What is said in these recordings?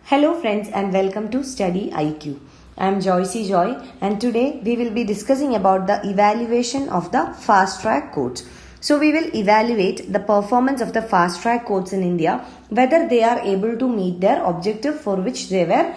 Hello friends and welcome to StudyIQ. I am Joycey Joy and today we will be discussing about the evaluation of the fast track courts. So we will evaluate the performance of the fast track courts in India, whether they are able to meet their objective for which they were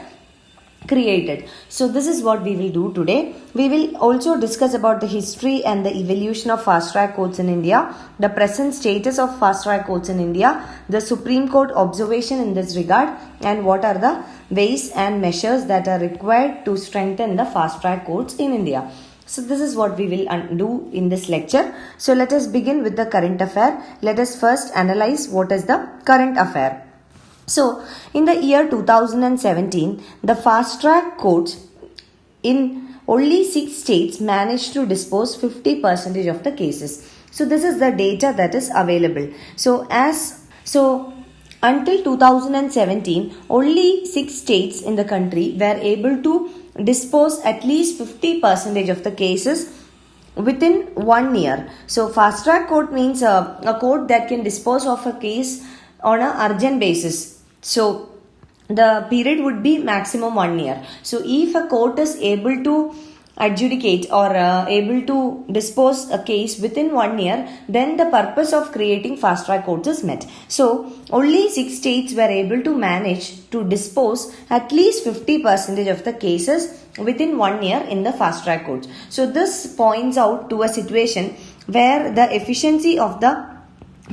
created. So this is what we will do today. We will also discuss about the history and the evolution of fast track courts in India, the present status of fast track courts in India, the Supreme Court observation in this regard, and what are the ways and measures that are required to strengthen the fast track courts in India. So this is what we will do in this lecture. So let us begin with the current affair. Let us first analyze what is the current affair. So, in the year 2017, the fast track courts in only 6 states managed to dispose 50% of the cases. So, this is the data that is available. So, until 2017, only 6 states in the country were able to dispose at least 50% of the cases within 1 year. So, fast track court means a court that can dispose of a case on an urgent basis. So, the period would be maximum 1 year. So, if a court is able to adjudicate or able to dispose a case within 1 year, then the purpose of creating fast track courts is met. So, only 6 states were able to manage to dispose at least 50% of the cases within 1 year in the fast track courts. So, this points out to a situation where the efficiency of the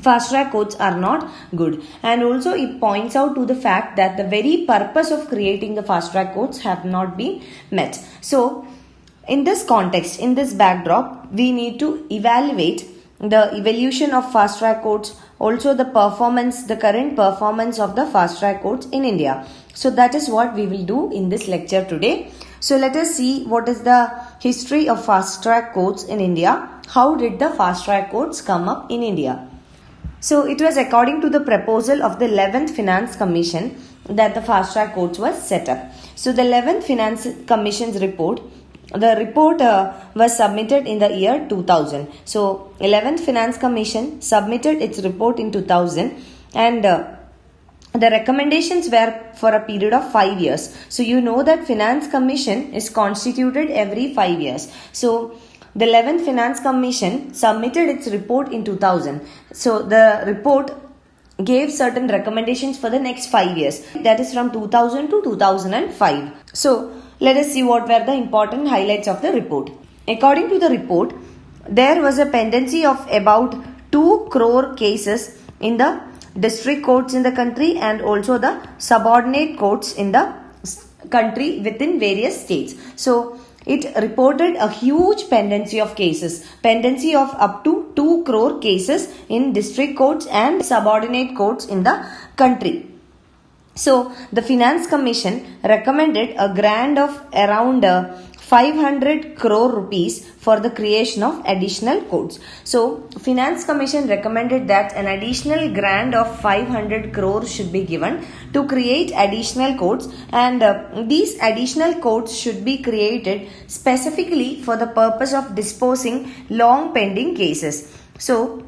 fast track courts are not good, and also it points out to the fact that the very purpose of creating the fast track courts have not been met. So in this context, in this backdrop, we need to evaluate the evolution of fast track courts, also the current performance of the fast track courts in India. So that is what we will do in this lecture today. So let us see what is the history of fast track courts in India. How did the fast track courts come up in India? So it was according to the proposal of the 11th Finance Commission that the fast track courts was set up. So the 11th Finance Commission's report, was submitted in the year 2000. So 11th Finance Commission submitted its report in 2000, and the recommendations were for a period of 5 years. So you know that Finance Commission is constituted every 5 years. So the 11th Finance Commission submitted its report in 2000. So the report gave certain recommendations for the next 5 years. That is from 2000 to 2005. So let us see what were the important highlights of the report. According to the report, there was a pendency of about 2 crore cases in the district courts in the country and also the subordinate courts in the country within various states. So it reported a huge pendency of up to 2 crore cases in district courts and subordinate courts in the country. So the Finance Commission recommended a grant of around 500 crore rupees for the creation of additional courts. So Finance Commission recommended that an additional grant of 500 crore should be given to create additional courts, and these additional courts should be created specifically for the purpose of disposing long pending cases. So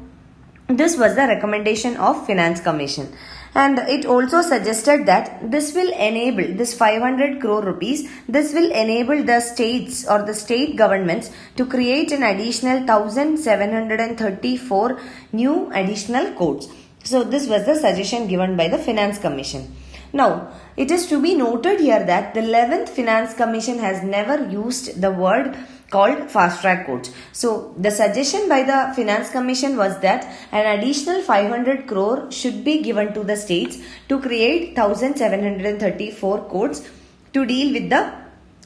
this was the recommendation of Finance Commission. And it also suggested that this 500 crore rupees, this will enable the states or the state governments to create an additional 1734 new additional courts. So this was the suggestion given by the Finance Commission. Now, it is to be noted here that the 11th Finance Commission has never used the word called fast track courts. So the suggestion by the Finance Commission was that an additional 500 crore should be given to the states to create 1734 courts to deal with the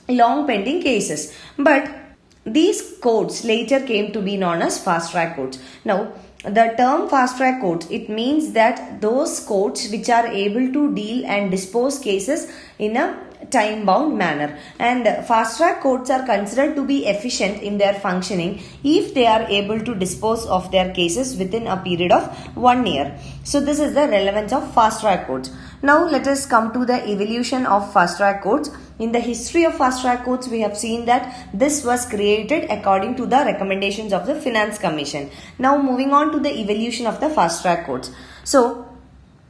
long pending cases. But these courts later came to be known as fast track courts. Now, the term fast track courts, it means that those courts which are able to deal and dispose cases in a time bound manner, and fast track courts are considered to be efficient in their functioning if they are able to dispose of their cases within a period of 1 year. So this is the relevance of fast track courts. Now let us come to the evolution of fast track courts. In the history of fast track courts, we have seen that this was created according to the recommendations of the Finance Commission. Now moving on to the evolution of the fast track courts. So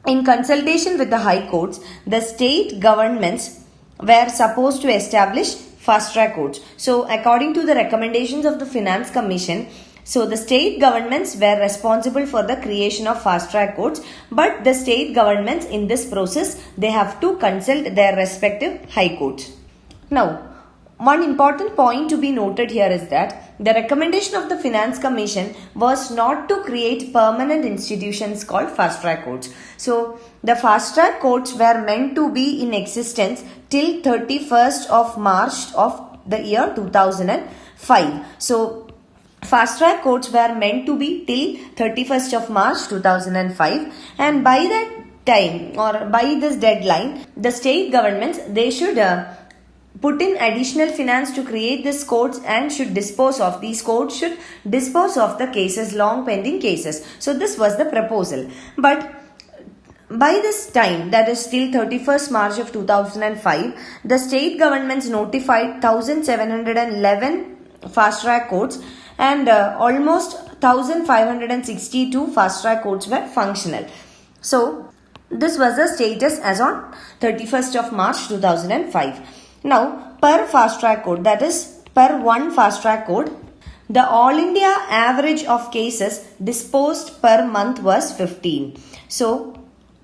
in consultation with the high courts, the state governments were supposed to establish fast track courts. So according to the recommendations of the Finance Commission, so the state governments were responsible for the creation of fast track courts, but the state governments in this process, they have to consult their respective high courts. Now, one important point to be noted here is that the recommendation of the Finance Commission was not to create permanent institutions called fast track courts. So the fast track courts were meant to be in existence till 31st of March of the year 2005. So fast track courts were meant to be till 31st of March 2005, and by that time or by this deadline, the state governments, they should put in additional finance to create these courts and should dispose of these courts, should dispose of the cases, long pending cases. So this was the proposal. But by this time, that is till 31st March of 2005, the state governments notified 1711 fast track courts and almost 1562 fast track courts were functional. So this was the status as on 31st of March 2005. Now, per fast track code, that is per one fast track code, the all India average of cases disposed per month was 15. So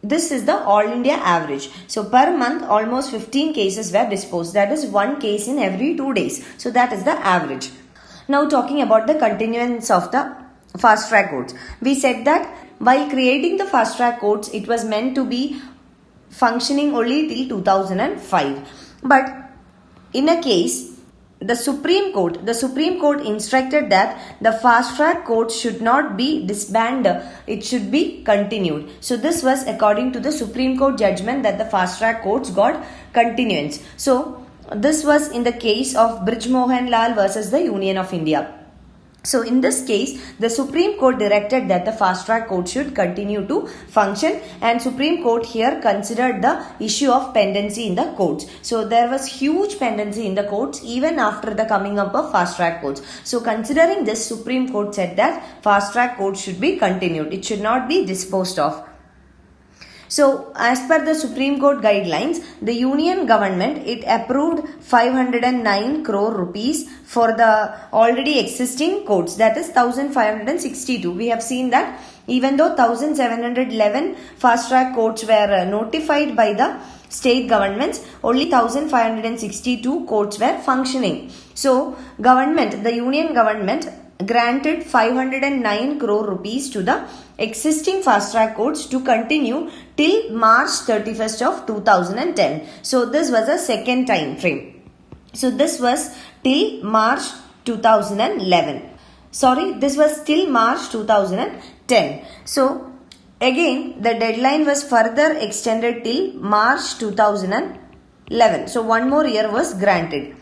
this is the all India average. So per month almost 15 cases were disposed. That is one case in every 2 days. So that is the average. Now talking about the continuance of the fast track courts. We said that while creating the fast track courts, it was meant to be functioning only till 2005. But in a case, the Supreme Court instructed that the fast track courts should not be disbanded, it should be continued. So this was according to the Supreme Court judgment that the fast track courts got continuance. So this was in the case of Brijmohan Lal versus the Union of India. So in this case, the Supreme Court directed that the fast track court should continue to function, and Supreme Court here considered the issue of pendency in the courts. So there was huge pendency in the courts even after the coming up of fast track courts. So considering this, Supreme Court said that fast track courts should be continued. It should not be disposed of. So as per the Supreme Court guidelines, the Union government, it approved 509 crore rupees for the already existing courts, that is 1562. We have seen that even though 1711 fast track courts were notified by the state governments, only 1562 courts were functioning. So the Union government granted 509 crore rupees to the existing fast track courts to continue till March 31st of 2010. So this was a second time frame. So this was till March 2011. This was till March 2010. So again, the deadline was further extended till March 2011. So one more year was granted.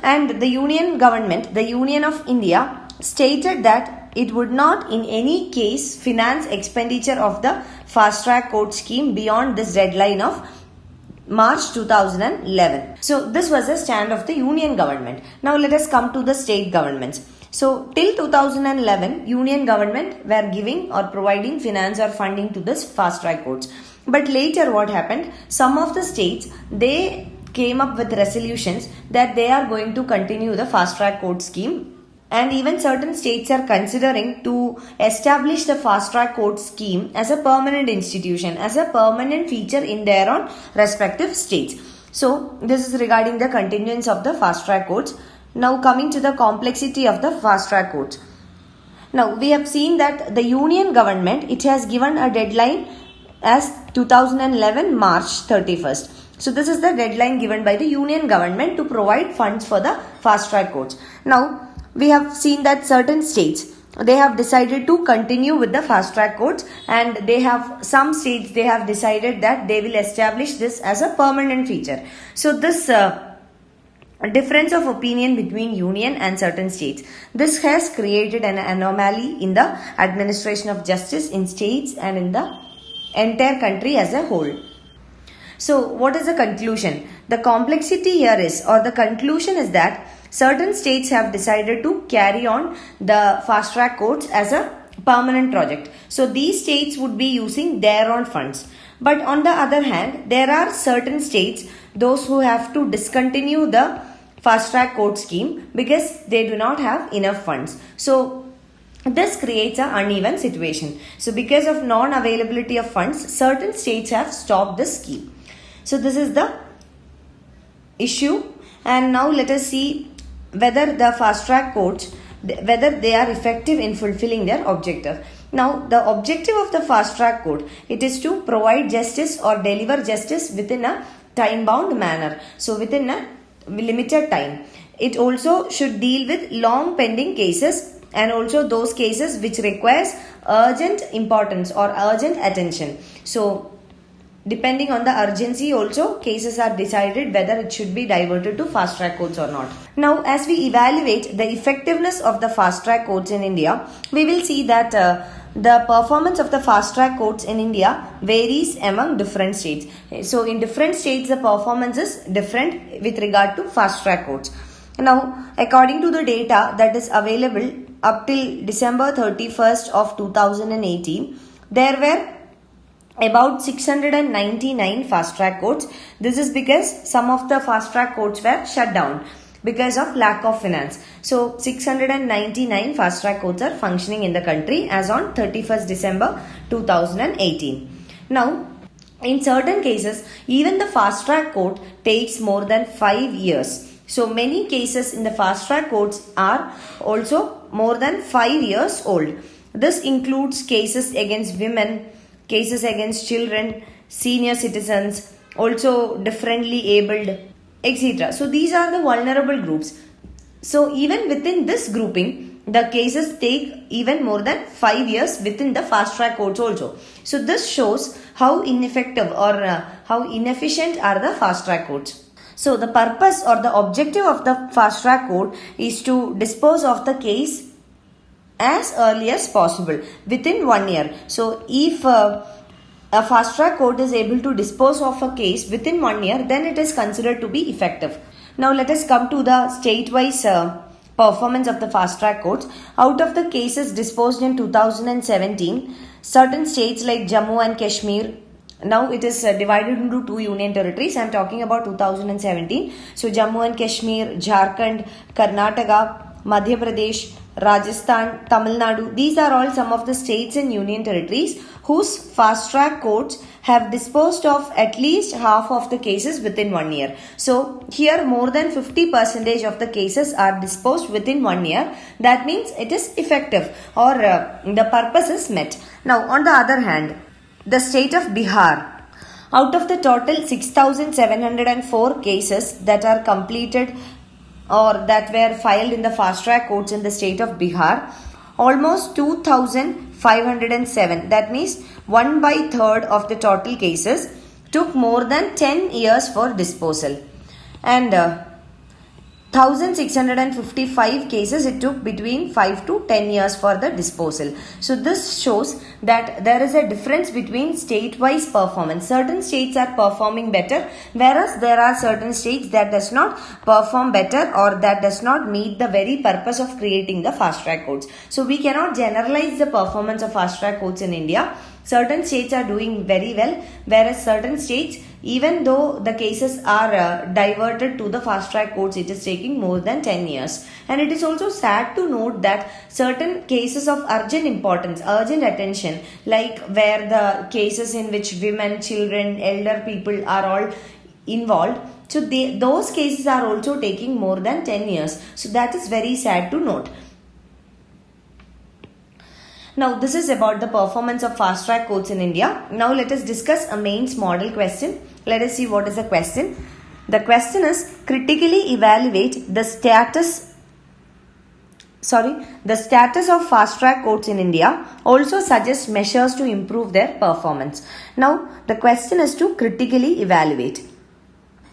And the Union government, the Union of India, stated that it would not in any case finance expenditure of the fast track court scheme beyond this deadline of March 2011. So this was the stand of the Union government. Now let us come to the state governments. So till 2011, Union government were giving or providing finance or funding to this fast track courts. But later what happened? Some of the states, they came up with resolutions that they are going to continue the fast track court scheme, and even certain states are considering to establish the fast track court scheme as a permanent institution, as a permanent feature in their own respective states. So this is regarding the continuance of the fast track courts. Now coming to the complexity of the fast track courts. Now we have seen that the Union government, it has given a deadline as 2011 March 31st. So this is the deadline given by the Union government to provide funds for the fast track courts. Now we have seen that certain states, they have decided to continue with the fast track courts, and some states, they have decided that they will establish this as a permanent feature. So this difference of opinion between Union and certain states, this has created an anomaly in the administration of justice in states and in the entire country as a whole. So what is the conclusion? The complexity here is, or the conclusion is that certain states have decided to carry on the fast track courts as a permanent project. So these states would be using their own funds. But on the other hand, there are certain states, those who have to discontinue the fast track court scheme because they do not have enough funds. So this creates an uneven situation. So because of non-availability of funds, certain states have stopped the scheme. So this is the issue. And now let us see whether the fast track courts, whether they are effective in fulfilling their objective. Now the objective of the fast track court, it is to provide justice or deliver justice within a time bound manner. So within a limited time. It also should deal with long pending cases and also those cases which requires urgent importance or urgent attention. So depending on the urgency also, cases are decided whether it should be diverted to fast track courts or not. Now as we evaluate the effectiveness of the fast track courts in India, we will see that the performance of the fast track courts in India varies among different states. So in different states the performance is different with regard to fast track courts. Now according to the data that is available up till December 31st of 2018, there were about 699 fast track courts. This is because some of the fast track courts were shut down because of lack of finance. So 699 fast track courts are functioning in the country as on 31st December 2018. Now in certain cases, even the fast track court takes more than 5 years. So many cases in the fast track courts are also more than 5 years old. This includes cases against women, cases against children, senior citizens, also differently abled, etc. So these are the vulnerable groups. So even within this grouping, the cases take even more than 5 years within the fast track courts also. So this shows how ineffective or how inefficient are the fast track courts. So the purpose or the objective of the fast track court is to dispose of the case as early as possible within 1 year. So if a fast track court is able to dispose of a case within 1 year, then it is considered to be effective. Now let us come to the state-wise performance of the fast track courts. Out of the cases disposed in 2017, certain states like Jammu and Kashmir, now it is divided into 2 union territories. I am talking about 2017. So Jammu and Kashmir, Jharkhand, Karnataka, Madhya Pradesh, Rajasthan, Tamil Nadu. These are all some of the states and union territories whose fast track courts have disposed of at least half of the cases within 1 year. So here more than 50% of the cases are disposed within 1 year. That means it is effective or the purpose is met. Now on the other hand, the state of Bihar, out of the total 6,704 cases that are completed or that were filed in the fast track courts in the state of Bihar, almost 2,507, that means 1/3 of the total cases took more than 10 years for disposal, and 1,655 cases it took between 5 to 10 years for the disposal. So this shows that there is a difference between state-wise performance. Certain states are performing better, whereas there are certain states that does not perform better or that does not meet the very purpose of creating the fast track courts. So we cannot generalize the performance of fast track courts in India. Certain states are doing very well, whereas certain states, even though the cases are diverted to the fast track courts, it is taking more than 10 years. And it is also sad to note that certain cases of urgent importance, urgent attention, like where the cases in which women, children, elder people are all involved, so those cases are also taking more than 10 years. So that is very sad to note. Now this is about the performance of fast track courts in India. Now let us discuss a mains model question. Let us see what is the question. The question is, critically evaluate the status of fast track courts in India. Also suggest measures to improve their performance. Now the question is to critically evaluate.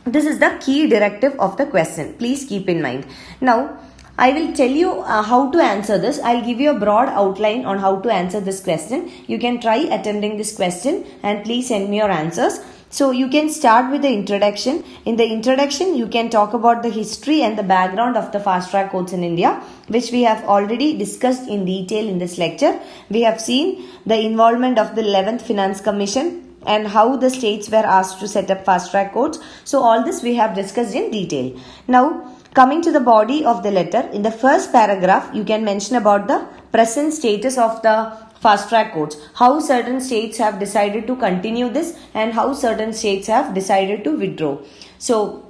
This is the key directive of the question. Please keep in mind. Now I will tell you how to answer this. I'll give you a broad outline on how to answer this question. You can try attempting this question and please send me your answers. So you can start with the introduction. In the introduction, you can talk about the history and the background of the fast track courts in India, which we have already discussed in detail in this lecture. We have seen the involvement of the 11th Finance Commission and how the states were asked to set up fast track courts. So all this we have discussed in detail. Now, coming to the body of the letter, in the first paragraph, you can mention about the present status of the fast track courts, how certain states have decided to continue this and how certain states have decided to withdraw. So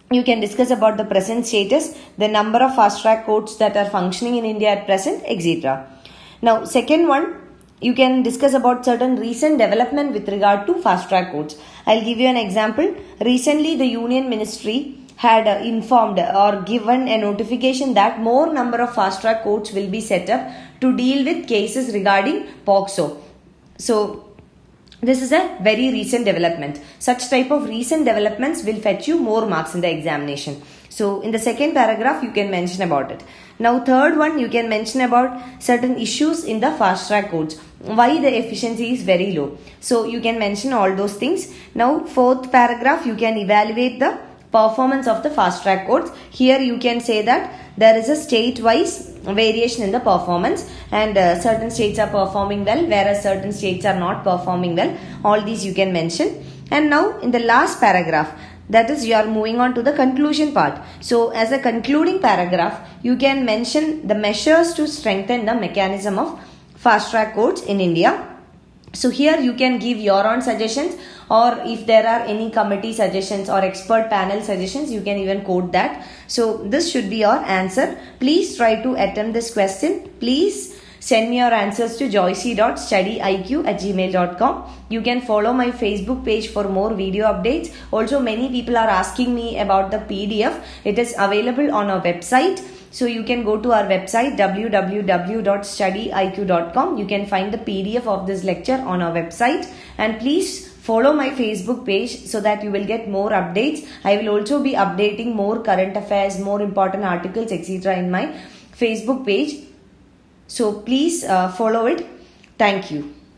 you can discuss about the present status, the number of fast track courts that are functioning in India at present, etc. Now, second one, you can discuss about certain recent development with regard to fast track courts. I'll give you an example. Recently, the Union Ministry had informed or given a notification that more number of fast track courts will be set up to deal with cases regarding POCSO. So this is a very recent development. Such type of recent developments will fetch you more marks in the examination. So in the second paragraph, you can mention about it. Now third one, you can mention about certain issues in the fast track courts. Why the efficiency is very low. So you can mention all those things. Now fourth paragraph, you can evaluate the performance of the fast track courts. Here you can say that there is a state-wise variation in the performance and certain states are performing well whereas certain states are not performing well. All these you can mention. And now in the last paragraph, that is, you are moving on to the conclusion part. So as a concluding paragraph, you can mention the measures to strengthen the mechanism of fast track courts in India. So here you can give your own suggestions, or if there are any committee suggestions or expert panel suggestions, you can even quote that. So this should be your answer. Please try to attempt this question. Please send me your answers to joycey.studyiq@gmail.com. You can follow my Facebook page for more video updates. Also, many people are asking me about the PDF. It is available on our website. So you can go to our website www.studyiq.com. You can find the PDF of this lecture on our website, and please follow my Facebook page so that you will get more updates. I will also be updating more current affairs, more important articles, etc. in my Facebook page. So please follow it. Thank you.